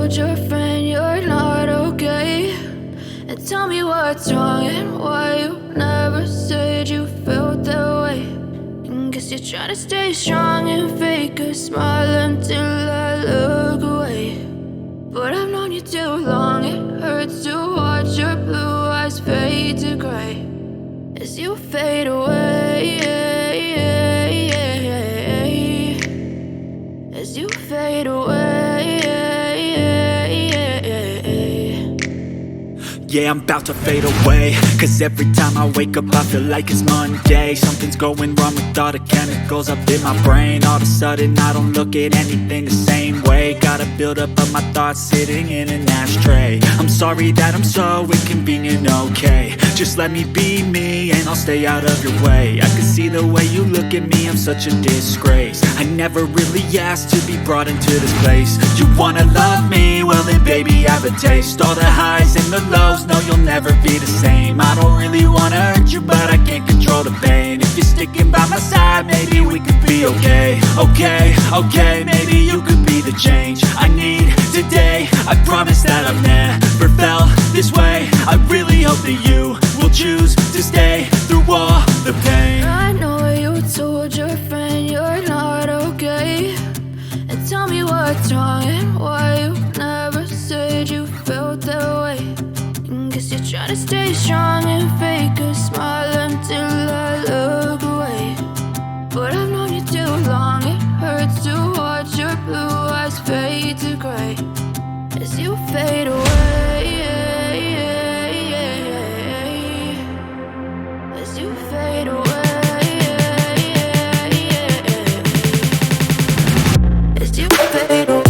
told your friend you're not okay? And tell me what's wrong and why you never said you felt that way. And guess you're trying to stay strong and fake a smile until I look away. But I've known you too long, it hurts to watch your blue eyes fade to gray as you fade away, as you fade away. Yeah, I'm about to fade away, cause every time I wake up I feel like it's Monday. Something's going wrong with all the chemicals up in my brain. All of a sudden I don't look at anything the same way. Got a buildup of my thoughts sitting in an ashtray. I'm sorry that I'm so inconvenient, okay? Just let me be me and I'll stay out of your way. I can see the way you look at me, I'm such a disgrace. I never really asked to be brought into this place. You wanna love me? Well then baby I have a taste. All the highs and the lows, no, you'll never be the same. I don't really wanna hurt you, but I can't control the pain. If you're sticking by my side, maybe we could be okay. Okay, maybe you could be the change I need today. I promise that I've never felt this way. I really hope that you will choose to stay through all the pain. I know you told your friend you're not okay. And tell me what's wrong and why you never said you felt that way. Guess you're trying to stay strong and fake a smile until I look away. But I've known you too long, it hurts to watch your blue eyes fade to gray as you fade away, as you fade away, as you fade away.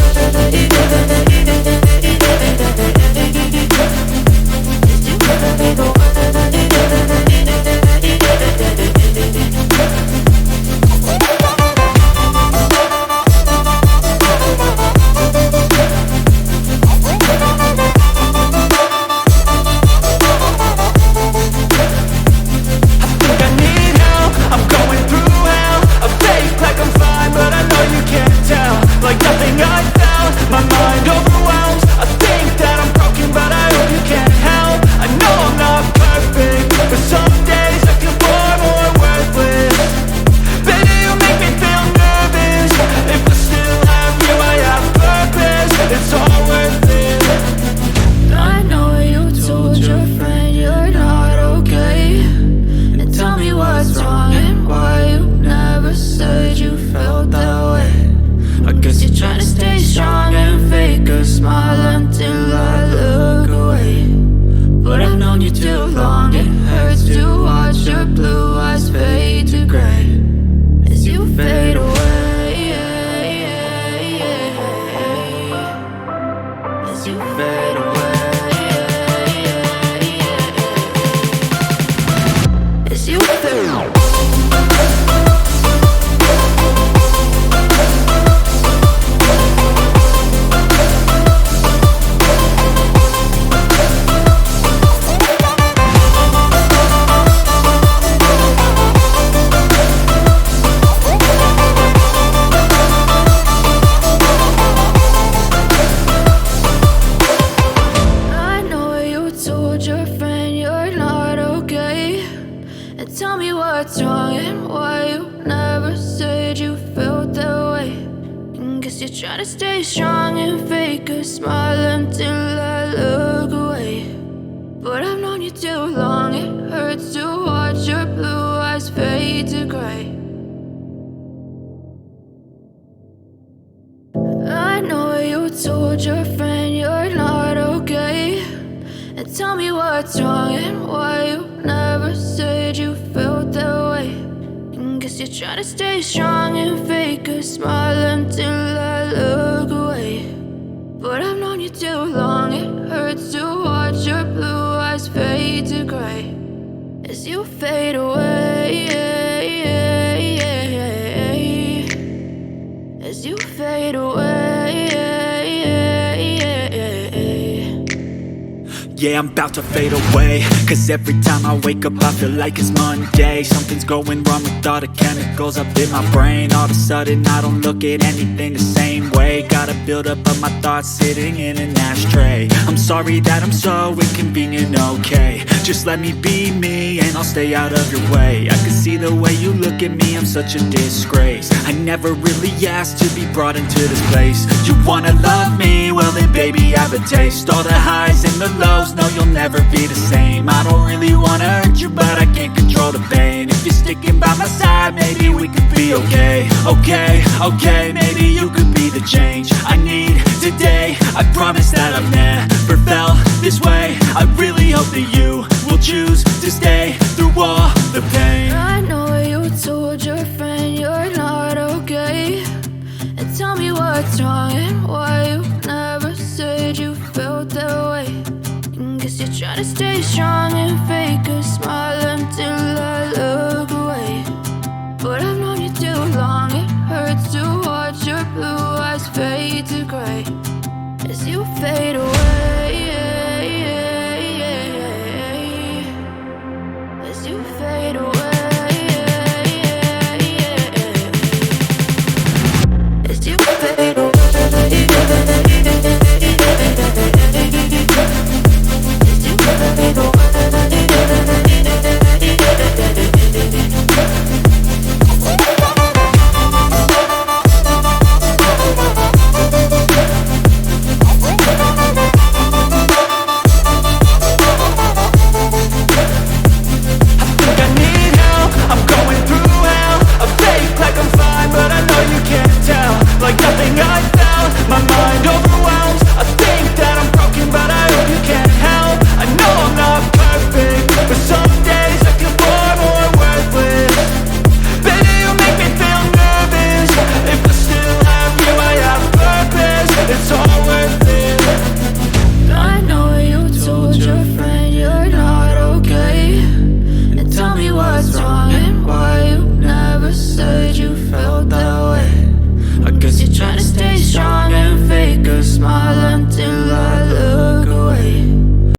Try to stay strong and fake a smile until I look away. But I've known you too long, it hurts to watch your blue eyes fade to gray. I know you told your friend you're not okay. And tell me what's wrong and why you never said you felt that way. Guess you're trying to stay strong and fake a smile until I look away. But I've known you too long, it hurts to watch your blue eyes fade to gray as you fade away, as you fade away. Yeah, I'm about to fade away, cause every time I wake up I feel like it's Monday. Something's going wrong with all the chemicals up in my brain. All of a sudden I don't look at anything the same way. day. Got a buildup of my thoughts sitting in an ashtray. I'm sorry that I'm so inconvenient, okay. Just let me be me and I'll stay out of your way. I can see the way you look at me, I'm such a disgrace. I never really asked to be brought into this place. You wanna love me? Well then baby, have a taste. All the highs and the lows, no you'll never be the same. I don't really wanna hurt you, but I can't control the pain. If you're sticking by my side, maybe we could be okay. Okay, maybe you could be the change I need today. I promise that I've never felt this way. I really hope that you will choose to stay through all the pain. I know you told your friend you're not okay, and tell me what's wrong and why you never said you felt that way. And guess you're trying to stay strong and fake a smile until I look away. But I've known you too long, it hurts to watch your blue eyes fade to gray as you fade away.